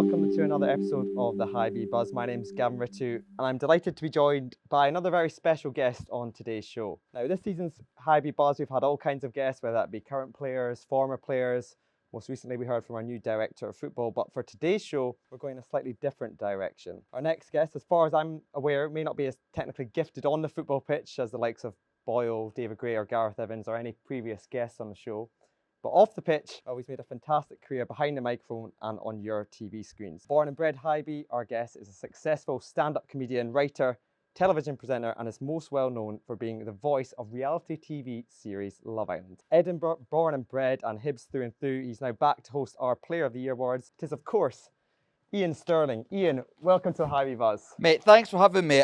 welcome to another episode of the Hibee Buzz. My name's Gavin Rittu, and I'm delighted to be joined by another very special guest on today's show. Now, this season's Hibee Buzz, we've had all kinds of guests, whether that be current players, former players. Most recently, we heard from our new director of football, but for today's show, we're going in a slightly different direction. Our next guest, as far as I'm aware, may not be as technically gifted on the football pitch as the likes of Boyle, David Gray, or Gareth Evans, or any previous guests on the show. But off the pitch, he's made a fantastic career behind the microphone and on your TV screens. Born and bred Hibee, our guest is a successful stand-up comedian, writer, television presenter, and is most well known for being the voice of reality TV series Love Island. Edinburgh, born and bred, and Hibs through and through, he's now back to host our Player of the Year awards. It is, of course, Iain Stirling. Iain, welcome to the Hibee Buzz. Mate, thanks for having me.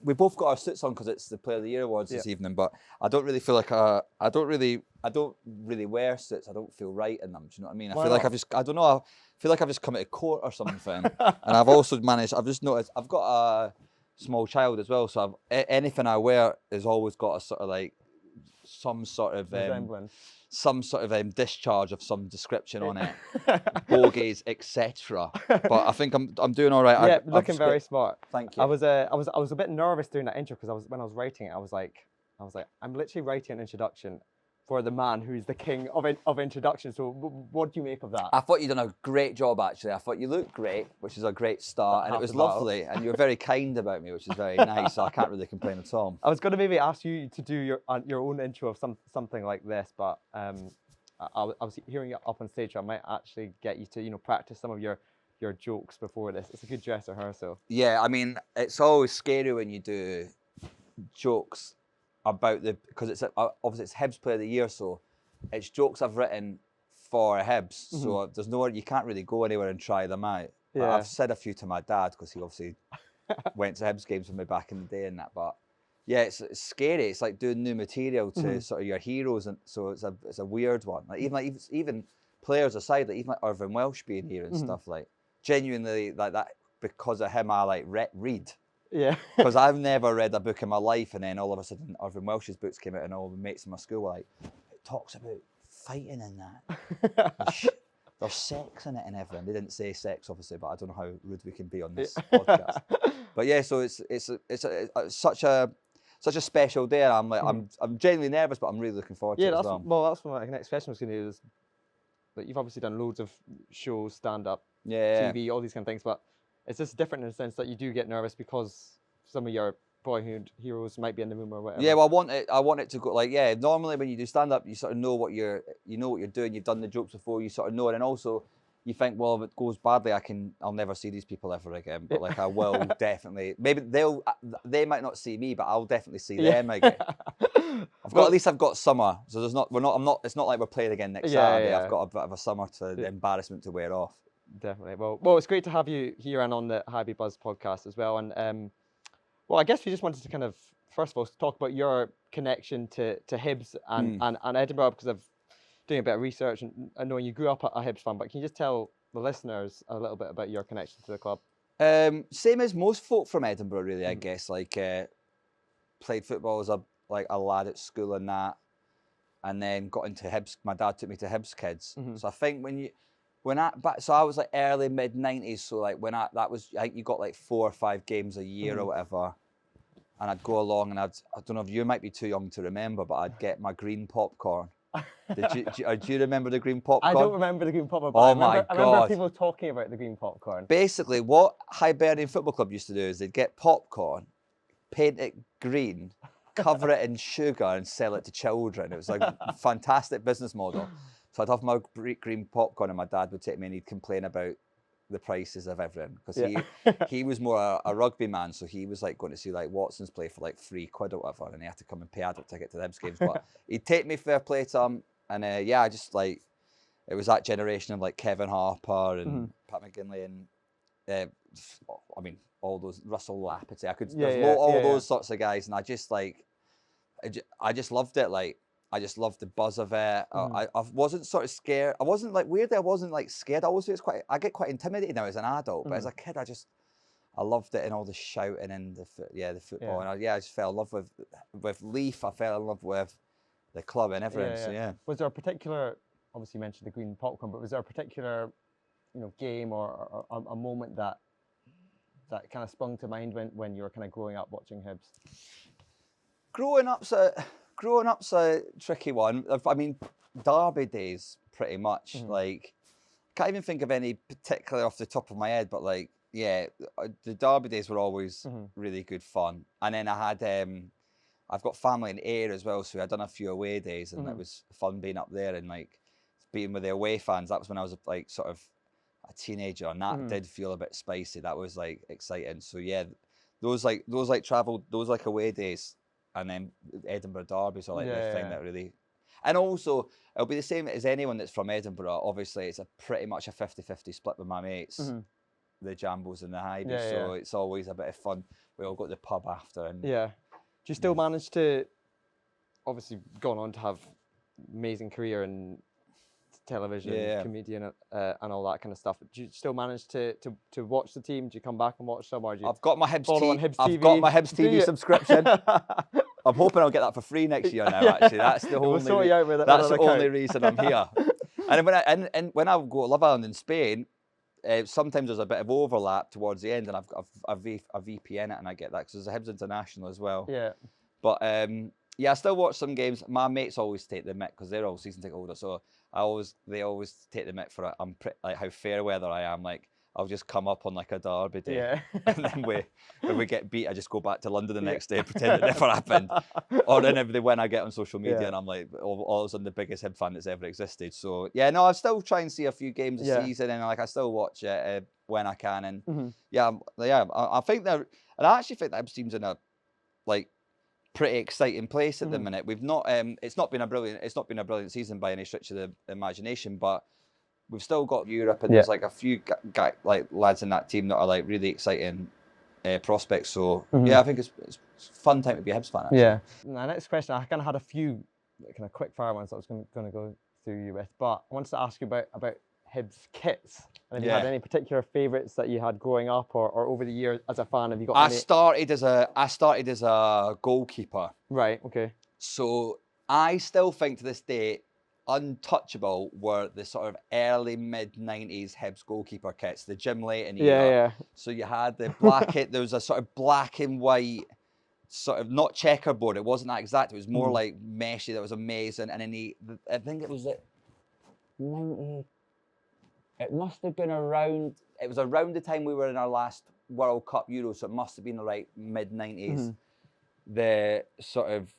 We both got our suits on because it's the Player of the Year awards this evening, but I don't really feel like I don't really wear suits. I don't feel right in them. Do you know what I mean? I feel like I feel like I've just come out of court or something. And I've also I've just noticed I've got a small child as well, so anything I wear has always got a sort of like some sort of discharge of some description on it, bogies, etc. But I think I'm doing all right. Yeah, looking very smart. Thank you. I was a bit nervous doing that intro because when I was writing it, I was like, I'm literally writing an introduction for the man who's the king of introductions. So what do you make of that? I thought you'd done a great job, actually. I thought you looked great, which is a great start, and it was lovely, and you were very kind about me, which is very nice, so I can't really complain at all. I was going to maybe ask you to do your own intro of something like this, but I was hearing you up on stage, so I might actually get you to practice some of your jokes before this. It's a good dress rehearsal. Yeah, I mean, it's always scary when you do jokes about because it's obviously it's Hibs Player of the Year, so it's jokes I've written for Hibs, so there's nowhere, you can't really go anywhere and try them out. Yeah. I've said a few to my dad because he obviously went to Hibs games with me back in the day and that, but yeah, it's scary. It's like doing new material to sort of your heroes, and so it's a weird one. Like even players aside, like even like Irvine Welsh being here and stuff, like genuinely like that, because of him I like read. Yeah. Because I've never read a book in my life, and then all of a sudden Irvine Welsh's books came out, and all the mates in my school were like, it talks about fighting in that. There's sex in it and everything. They didn't say sex, obviously, but I don't know how rude we can be on this podcast. But yeah, so it's such a special day. And I'm like, I'm genuinely nervous, but I'm really looking forward to it as well. Well, that's what my next question was going to do. Is that you've obviously done loads of shows, stand-up, TV, all these kind of things, but it's just different in the sense that you do get nervous because some of your boyhood heroes might be in the room or whatever. Yeah, well, I want it to go like, yeah, normally when you do stand-up, you sort of know what you're doing. You've done the jokes before, you sort of know it, and also you think, well, if it goes badly, I'll never see these people ever again. But like, I will definitely. Maybe they might not see me, but I'll definitely see them again. At least I've got summer, so it's not like we're playing again next Saturday. Yeah. I've got a bit of a summer the embarrassment to wear off. Definitely. Well, it's great to have you here and on the Hibee Buzz podcast as well. And well, I guess we just wanted to kind of first of all talk about your connection to Hibs and Edinburgh, because I've doing a bit of research and knowing you grew up a Hibs fan. But can you just tell the listeners a little bit about your connection to the club? Same as most folk from Edinburgh, really. I guess like played football as a lad at school and that, and then got into Hibs. My dad took me to Hibs Kids, so I think so I was like early mid 90s. So like I think you got like 4 or 5 games a year or whatever, and I'd go along and I don't know if you might be too young to remember, but I'd get my green popcorn. Do you remember the green popcorn? I don't remember the green popcorn. Oh my God! I remember people talking about the green popcorn. Basically, what Hibernian Football Club used to do is they'd get popcorn, paint it green, cover it in sugar, and sell it to children. It was like a fantastic business model. So I'd have my green popcorn, and my dad would take me and he'd complain about the prices of everything, because he was more a rugby man, so he was like going to see like Watson's play for like £3 or whatever, and he had to come and pay adult ticket to the Hibs games. But he'd take me fair play to him, and I just like, it was that generation of like Kevin Harper and Pat McGinley and I mean all those Russell Lapity. All those sorts of guys, and I just loved it. Like, I just loved the buzz of it. I wasn't sort of scared. I wasn't like, weirdly, I wasn't like scared. I get quite intimidated now as an adult, but as a kid, I loved it, and all the shouting and the football. And I just fell in love with Leaf. I fell in love with the club and everything. So yeah. Was there a particular, obviously you mentioned the green popcorn, but was there a particular game or a moment that kind of sprung to mind when you were kind of growing up watching Hibs? Growing up's a tricky one. I mean, derby days pretty much. Like, can't even think of any particular off the top of my head, but like, yeah, the derby days were always really good fun. And then I had, I've got family in Ayr as well, so I'd done a few away days, and it was fun being up there and like being with the away fans. That was when I was like sort of a teenager, and that did feel a bit spicy. That was like exciting. So yeah, those away days, and then Edinburgh derbies are like the thing that really. And also, it'll be the same as anyone that's from Edinburgh. Obviously, it's pretty much a 50-50 split with my mates, the Jambos and the Hibees. So it's always a bit of fun. We all go to the pub after. And do you still manage to, obviously gone on to have amazing career in television, comedian, and all that kind of stuff. Do you still manage to watch the team? Do you come back and watch them, or do you I've got my Hibs follow TV. on Hibs I've TV? got my Hibs TV subscription. I'm hoping I'll get that for free next year now, actually. That's the We'll sort you out with that's the account. only reason I'm here. And when I go to Love Island in Spain, sometimes there's a bit of overlap towards the end, and I've a VPN it, and I get that because there's a Hibs International as well. Yeah. But yeah, I still watch some games. My mates always take the mick because they're all season ticket holders, so they always take the mick for it. I'm like how fair weather I am. Like, I'll just come up on like a derby day, and then when we get beat, I just go back to London the next day and pretend it never happened. Or then if they win, I get on social media and I'm like, all of a sudden the biggest Hib fan that's ever existed. So yeah, no, I still try and see a few games a season, and like I still watch it when I can. And I think that, and I actually think that Hibs team's in a like pretty exciting place at the minute. We've not, it's not been a brilliant season by any stretch of the imagination, but we've still got Europe, and there's like a few like lads in that team that are like really exciting prospects. So yeah, I think it's a fun time to be a Hibs fan. Actually. Yeah. My next question, I kind of had a few kind of quick fire ones that I was going to go through you with, but I wanted to ask you about Hibs kits. And have you had any particular favourites that you had growing up or over the years as a fan? Have you got? I started as a goalkeeper. Right. Okay. So I still think to this day, untouchable were the sort of early mid-90s Hibs goalkeeper kits, the Jim Leighton era. Yeah. So you had the black there was a sort of black and white, sort of not checkerboard. It wasn't that exact. It was more like meshy. That was amazing. And then I think it was 90. It must have been around. It was around the time we were in our last World Cup Euro, so it must have been the right mid-90s. The sort of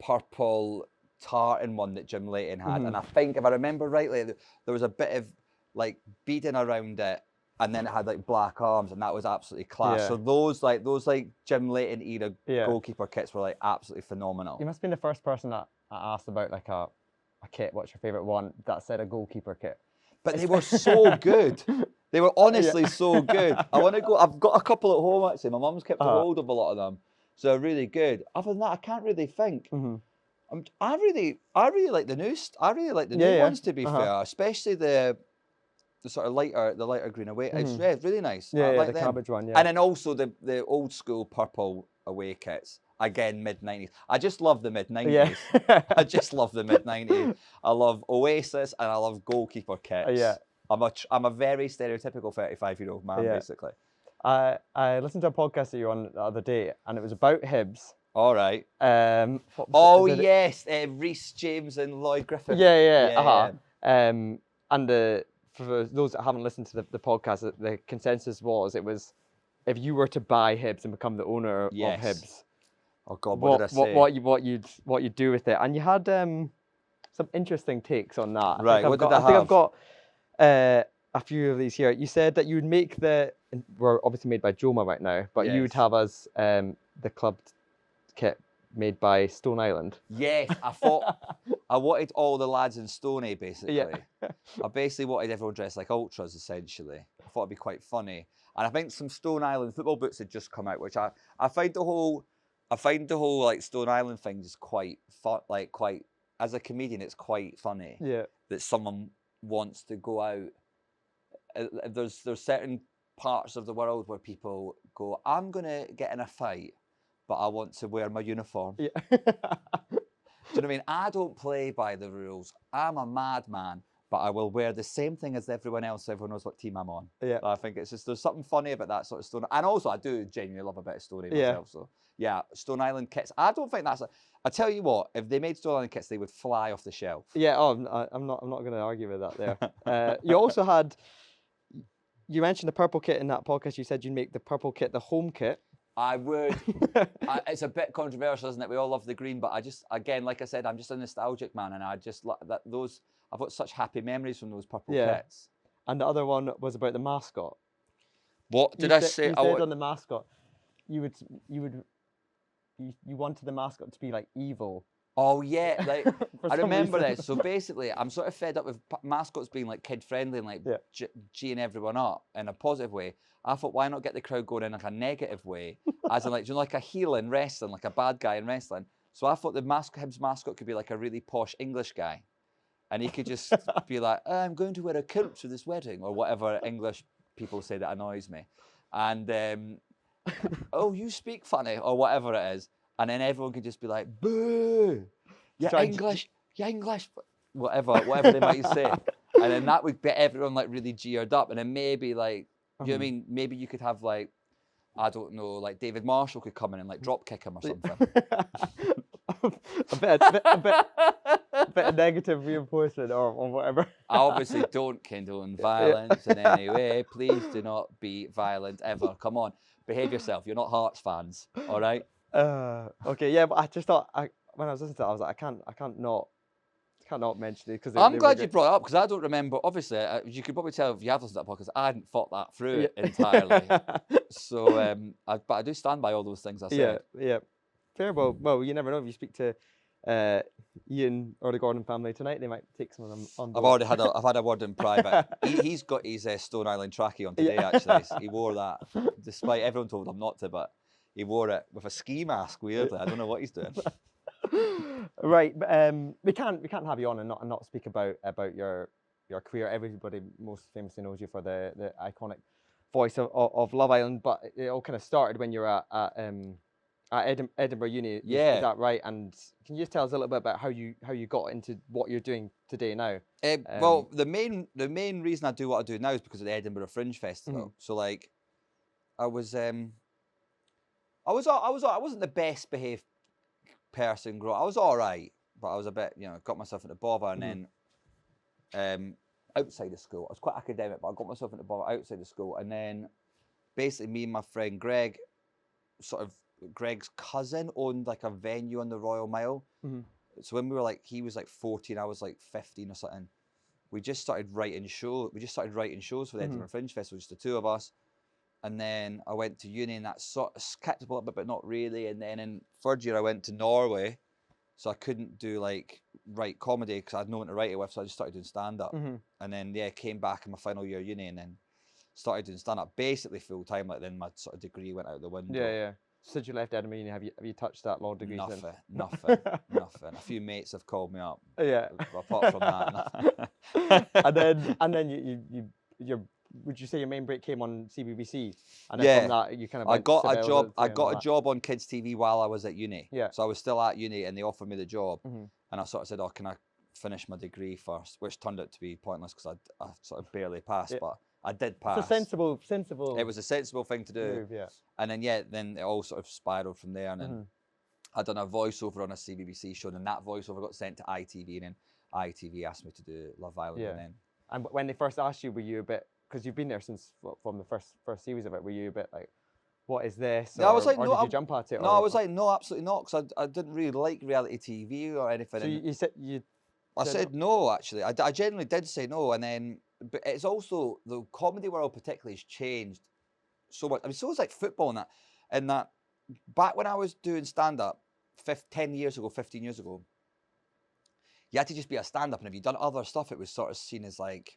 purple tartan one that Jim Leighton had, and I think if I remember rightly, there was a bit of like beading around it, and then it had like black arms, and that was absolutely class. So those Jim Leighton era goalkeeper kits were like absolutely phenomenal. You must have been the first person that I asked about like a kit. What's your favourite one? That said a goalkeeper kit. But they were so good. They were honestly so good. I've got a couple at home actually. My mum's kept a hold of a lot of them, so they're really good. Other than that, I can't really think. I really like the new. I really like the new ones, to be fair, especially the sort of lighter green away. It's really nice. Yeah, I like the them. cabbage one. Yeah, and then also the old school purple away kits. Again, mid-90s. I just love the mid-90s. Yeah. I just love the mid-90s. I love Oasis and I love goalkeeper kits. I'm a very stereotypical 35-year-old man, basically. I listened to a podcast that you were on the other day, and it was about Hibs. All right. Yes, Reece James and Lloyd Griffin. Yeah. And for those that haven't listened to the podcast, the consensus was if you were to buy Hibs and become the owner of Hibs. Oh God, what did I say? What you'd do with it? And you had some interesting takes on that. Right. I think I've got a few of these here. You said that you would make we're obviously made by Joma right now, but you would have us the club kit made by Stone Island. Yes, I thought I wanted all the lads in Stoney basically. Yeah. I basically wanted everyone dressed like ultras essentially. I thought it'd be quite funny, and I think some Stone Island football boots had just come out, which I find the whole like Stone Island thing is quite fun. Like quite as a comedian, it's quite funny. Yeah. That someone wants to go out. There's certain parts of the world where people go, I'm gonna get in a fight, but I want to wear my uniform. Yeah. Do you know what I mean? I don't play by the rules. I'm a madman, but I will wear the same thing as everyone else so everyone knows what team I'm on. Yeah. I think it's just, there's something funny about that sort of Stone. And also, I do genuinely love a bit of Stone myself. So, yeah, Stone Island kits. I don't think that's... I tell you what, if they made Stone Island kits, they would fly off the shelf. Yeah, I'm not going to argue with that there. You also had... You mentioned the purple kit in that podcast. You said you'd make the purple kit the home kit. I would. It's a bit controversial, isn't it? We all love the green, but I just, again, like I said, I'm just a nostalgic man, and I just like that. I've got such happy memories from those purple kits. And the other one was about the mascot. What did I say? You said on the mascot, you wanted the mascot to be like evil. Oh yeah, like I remember reason. this. So basically, I'm sort of fed up with mascots being like kid friendly and like G'ing everyone up in a positive way. I thought, why not get the crowd going in like a negative way, as in like, you know, like a heel in wrestling, like a bad guy in wrestling. So I thought the Hibs mascot could be like a really posh English guy, and he could just be like, I'm going to wear a kilt to this wedding, or whatever English people say that annoys me, and oh, you speak funny, or whatever it is. And then everyone could just be like, boo, you're English, whatever they might say. And then that would get everyone like really geared up. And then maybe like, you know what I mean? Maybe you could have like, I don't know, like David Marshall could come in and like drop kick him or something. a bit of negative reinforcement or whatever. I obviously don't condone violence in any way. Please do not be violent ever. Come on, behave yourself. You're not Hearts fans, all right? Okay, yeah, but I just thought when I was listening to it, I was like, I can't not mention it because I'm glad you brought it up because I don't remember. Obviously, you could probably tell if you have listened to that podcast, I hadn't thought that through entirely. So, but I do stand by all those things I said. Yeah. Fair. Well, you never know if you speak to Iain or the Gordon family tonight, they might take some of them on board. I've had a word in private. He's got his Stone Island trackie on today. Actually, he wore that despite everyone told him not to, but. He wore it with a ski mask. Weirdly, I don't know what he's doing. Right, we can't have you on and not speak about your career. Everybody most famously knows you for the iconic voice of Love Island, but it all kind of started when you were at Edinburgh Uni. Yeah, is that right? And can you just tell us a little bit about how you got into what you're doing today now? Well, the main reason I do what I do now is because of the Edinburgh Fringe Festival. So like, I wasn't the best behaved person growing up. I was all right, but I was a bit, got myself into bother, and then outside of school, I was quite academic, but I got myself into bother outside of school, and then basically me and my friend Greg, Greg's cousin owned like a venue on the Royal Mile. So when we were like, he was like 14, I was like 15 or something. We just started writing shows. For the Edinburgh Fringe Festival, just the two of us. And then I went to uni, and that sort of kept up a little bit, but not really. And then in third year, I went to Norway, so I couldn't do like write comedy because I had no one to write it with. So I just started doing stand up, and then came back in my final year of uni, and then started doing stand up basically full time. Like then my sort of degree went out the window. Yeah. Since you left Edinburgh Uni, have you touched that law degree? Nothing. A few mates have called me up. Yeah. Apart from that. and then you're. Would you say your main break came on CBBC? And then from that, you kind of. I got a job on Kids TV while I was at uni. Yeah. So I was still at uni, and they offered me the job, and I sort of said, "Oh, can I finish my degree first?" Which turned out to be pointless because I sort of barely passed, but I did pass. It's a sensible. It was a sensible thing to do. Move, yeah. And then then it all sort of spiraled from there, and then I'd done a voiceover on a CBBC show, and that voiceover got sent to ITV, and then ITV asked me to do Love Island, and when they first asked you, were you a bit? Because you've been there since from the first series of it. Were you a bit like, what is this? I was like, or no, did you jump at it? No, I was like, no, absolutely not, because I didn't really like reality TV or anything. So you said you. I said no, actually. I genuinely did say no, and then, but it's also the comedy world particularly has changed so much. I mean, so it's like football and that. Back when I was doing stand up, 15 years ago, you had to just be a stand up, and if you'd done other stuff, it was sort of seen as like.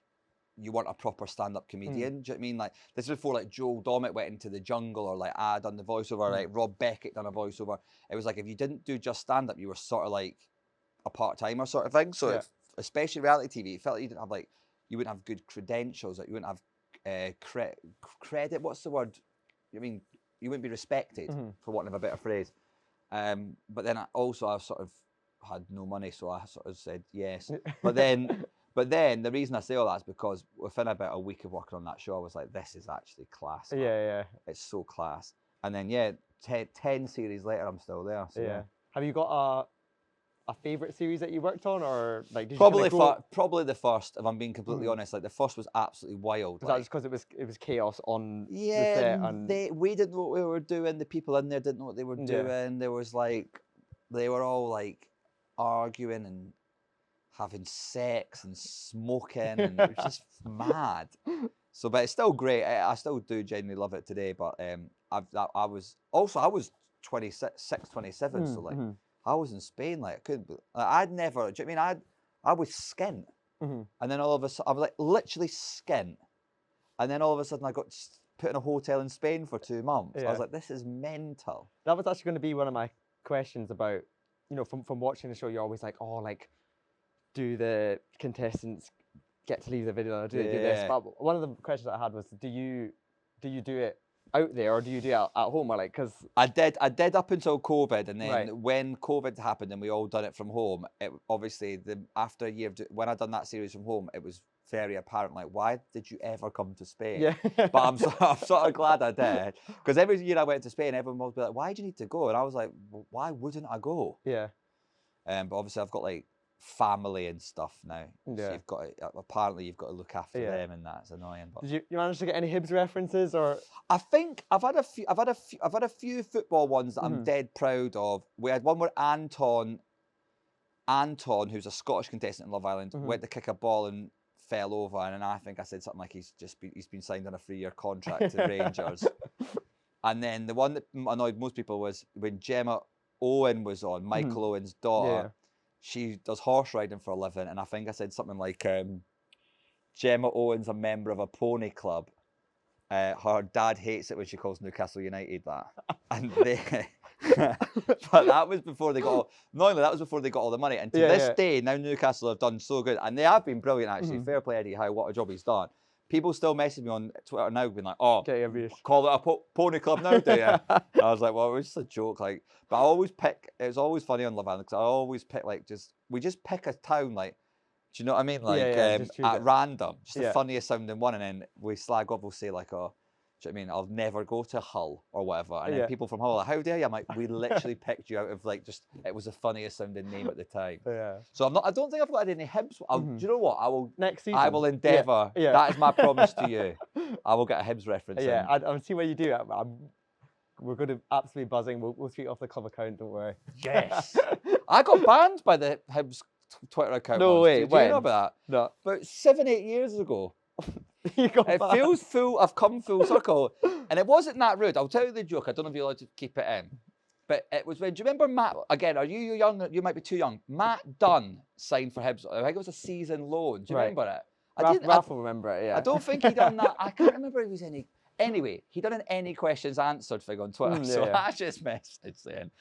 You weren't a proper stand-up comedian. Do you know what I mean? Like this is before like Joel Dommett went into the jungle, or like I done the voiceover, like Rob Beckett done a voiceover. It was like if you didn't do just stand-up, you were sort of like a part-timer sort of thing. So especially reality TV, it felt like you didn't have like you wouldn't have good credentials, like you wouldn't have credit. What's the word? I mean, you wouldn't be respected, for want of a better phrase. But then I sort of had no money, so I sort of said yes. But then. But then the reason I say all that is because within about a week of working on that show, I was like, this is actually class. Man. Yeah. It's so class. And then, yeah, 10 series later, I'm still there. So, yeah. Have you got a favorite series that you worked on, or like did Probably, you kind of probably the first, if I'm being completely honest. Like, the first was absolutely wild. Was that just because it was chaos on the yeah, set? And we didn't know what we were doing. The people in there didn't know what they were doing. There was like, they were all like arguing and having sex and smoking, and it was just mad. So, but it's still great. I still do genuinely love it today. But I was 26, 27, so like I was in Spain. Like I couldn't. I'd never. Do you know what I mean? I was skint, and then all of a sudden I was like literally skint, and then all of a sudden I got put in a hotel in Spain for 2 months. I was like, this is mental. That was actually going to be one of my questions about, you know, from watching the show. You're always like, oh, like, do the contestants get to leave the video? Do they do this? But one of the questions I had was, do you do it out there, or do you do it at home, or like, because I did up until COVID, and then when COVID happened and we all done it from home, it obviously after a year when I done that series from home, it was very apparent, like, why did you ever come to Spain? Yeah. But I'm sort of glad I did, because every year I went to Spain, everyone would be like, why do you need to go? And I was like, well, why wouldn't I go? Yeah. But obviously I've got like family and stuff now. Yeah. So you've got to, apparently you've got to look after them, and that's annoying. But did you manage to get any Hibs references, or? I think I've had a few football ones that I'm dead proud of. We had one where Anton, who's a Scottish contestant in Love Island, went to kick a ball and fell over, and then I think I said something like he's been signed on a 3-year contract to Rangers. And then the one that annoyed most people was when Gemma Owen was on, Michael Owen's daughter. She does horse riding for a living, and I think I said something like, Gemma Owen's a member of a pony club. Her dad hates it when she calls Newcastle United that. And they, but that was before they got all the money. And to this day, now Newcastle have done so good, and they have been brilliant actually. Fair play Eddie Howe, what a job he's done. People still message me on Twitter now, being like, "Oh, call it a pony club now, do you?" I was like, "Well, it was just a joke." Like, but I always pick. It was always funny on Love Island because I always pick like we just pick a town, like, do you know what I mean? Like at random, just the funniest sounding one, and then we slag off. We'll say like, "Oh, do you know what I mean? I'll never go to Hull or whatever." And then people from Hull are like, "How dare you?" I'm like, "We literally picked you out of like just it was the funniest sounding name at the time." Yeah. So I don't think I've got any Hibs. Do you know what? I will next season. I will endeavour. Yeah. That is my promise to you. I will get a Hibs reference. Yeah, I'll see what you do. We're going to absolutely buzzing. We'll tweet off the club account. Don't worry. Yes. I got banned by the Hibs Twitter account. No way. Did you know about that? No. About 7-8 years ago. It feels full. I've come full circle, and it wasn't that rude. I'll tell you the joke. I don't know if you're allowed to keep it in, but it was when. Do you remember Matt? Again, are you young? You might be too young. Matt Dunn signed for Hibs. I think it was a season loan. Do you remember it? Ralph will remember it. Yeah. I don't think he done that. I can't remember if he was any. Anyway, he done an any questions answered thing on Twitter. So I just messaged saying,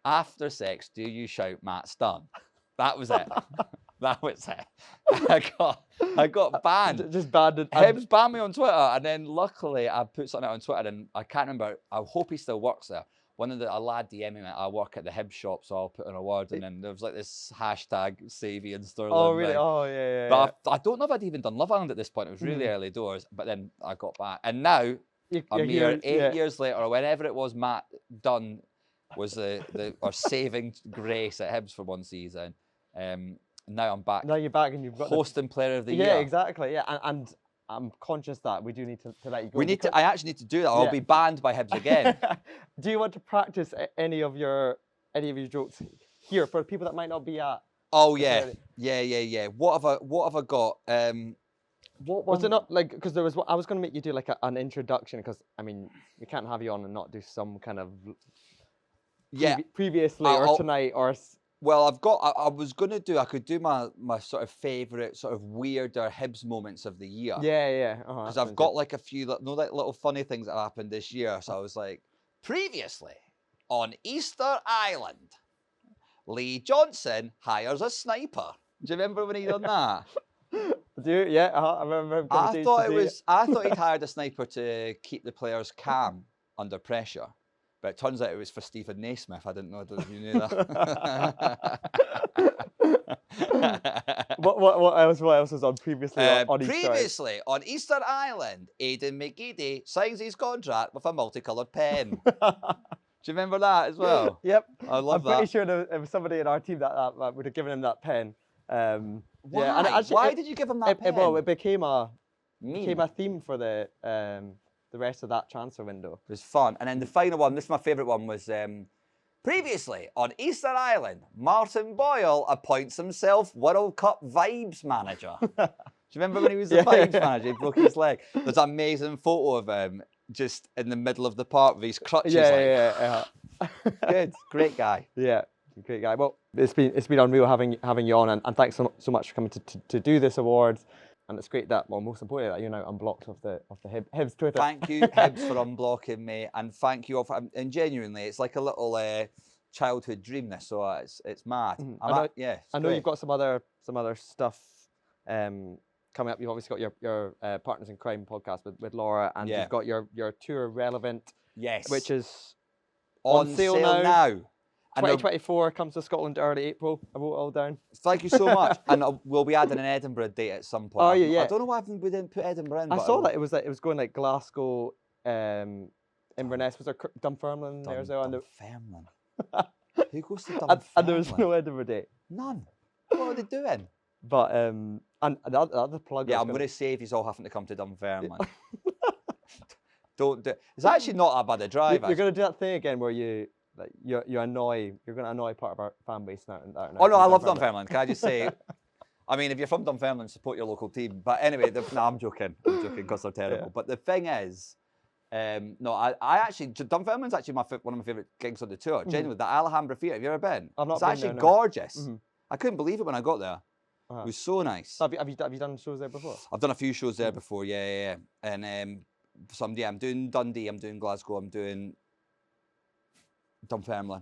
"After sex, do you shout Matt Dunn?" That was it. That was it. I got banned. Just banned. Hibs banned me on Twitter, and then luckily I put something out on Twitter, and I can't remember. I hope he still works there. A lad DM'd me, I work at the Hibs shop, so I'll put in a word, and then there was like this hashtag save Iain Stirling. Oh really? Like, oh yeah. But I don't know if I'd even done Love Island at this point. It was really early doors, but then I got back, and now a mere 8 years later, or whenever it was, Matt Dunn was our saving grace at Hibs for one season. Now I'm back. Now you're back, and you've got host and player of the year. Yeah, exactly. Yeah, and I'm conscious that we do need to let you go. I actually need to do that. I'll be banned by Hibs again. Do you want to practice any of your jokes here for people that might not be at? Oh yeah. What have I got? What was it not like? Because I was going to make you do like an introduction, because I mean we can't have you on and not do some kind of previously or tonight or. Well, I could do my sort of favourite sort of weirder Hibs moments of the year. Yeah. Because I've got like a few, like little funny things that happened this year. So I was like, previously on Easter Island, Lee Johnson hires a sniper. Do you remember when he done that? Yeah, I remember. I thought he'd hired a sniper to keep the players calm under pressure. But it turns out it was for Stephen Naismith. I don't know if you knew that. What else was on previously on Easter? Previously, on Easter Island, Aidan McGeady signs his contract with a multicoloured pen. Do you remember that as well? Yep. I love that. I'm pretty sure there was somebody in our team that would have given him that pen. Why? Yeah, and actually, Why did you give him that pen? Well, it became a Meme. theme for the rest of that transfer window. It was fun. And then the final one, this is my favourite one, was previously on Easter Island, Martin Boyle appoints himself World Cup Vibes manager. Do you remember when he was the Vibes manager? He broke his leg. There's an amazing photo of him just in the middle of the park with his crutches. Good, great guy. Yeah, great guy. Well, it's been unreal having you on, and thanks so much for coming to do this awards. And it's great that, well, most importantly, that you're now unblocked of the Hibs Twitter. Thank you, Hibs, for unblocking me, and thank you all for, and genuinely, it's like a little childhood dream. This, so it's mad. I know you've got some other stuff coming up. You've obviously got your Partners in Crime podcast with Laura, and you've got your Tour Relevant, which is on sale now. 2024 comes to Scotland early April. I wrote it all down. Thank you so much. And we'll be adding an Edinburgh date at some point. Oh yeah. I don't know why we didn't put Edinburgh in. I saw that it was going like Glasgow, Inverness. Was there Dunfermline there as well? Dunfermline. Who goes to Dunfermline? And there was no Edinburgh date. None. What are they doing? But and the other plug. Yeah, I'm going to save you all having to come to Dunfermline. Don't do it. It's actually not that bad a drive. You're going to do that thing again where you're going to annoy part of our fan base now. Oh no, I love Dunfermline. Can I just say, I mean, if you're from Dunfermline, support your local team. But anyway, no, I'm joking because they're terrible. Yeah. But the thing is, no, I actually, Dunfermline's actually one of my favourite gigs on the tour. Genuinely, the Alhambra Theatre. Have you ever been? I've not It's been actually there, no. gorgeous. I couldn't believe it when I got there. It was so nice. So have you done shows there before? I've done a few shows there before. Yeah. And I'm doing Dundee. I'm doing Glasgow. I'm doing Dunfermline,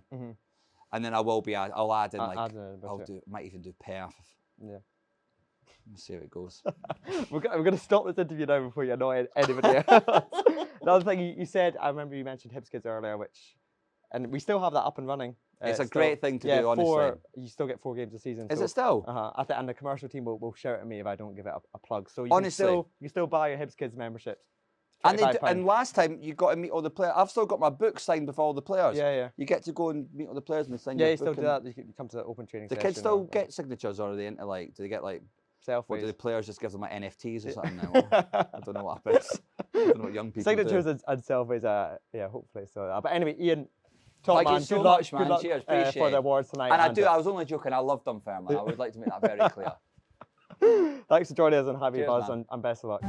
and then I'll add in might even do Perth. Yeah, let's see how it goes. we're going to stop this interview now before you annoy anybody. Another thing you said, I remember you mentioned Hibs Kids earlier, and we still have that up and running. It's a great thing to do, honestly. You still get 4 games a season. Is it still? I think, and the commercial team will shout at me if I don't give it a plug. So you honestly, can still buy your Hibs Kids memberships. And last time you got to meet all the players. I've still got my book signed with all the players. Yeah. You get to go and meet all the players and they sign your your book. book. Yeah, you still do that. You come to the open training session. Do kids still get signatures, or are they into do they get selfies? Or do the players just give them NFTs or something now? I don't know what happens. I don't know what young people signatures do. and selfies. Yeah, hopefully so. But anyway, Ian. Thank you so much, man. Cheers, appreciate for the awards tonight. And I was only joking. I love Dunfermline. I would like to make that very clear. Thanks for joining us on Hibee Buzz, and best of luck.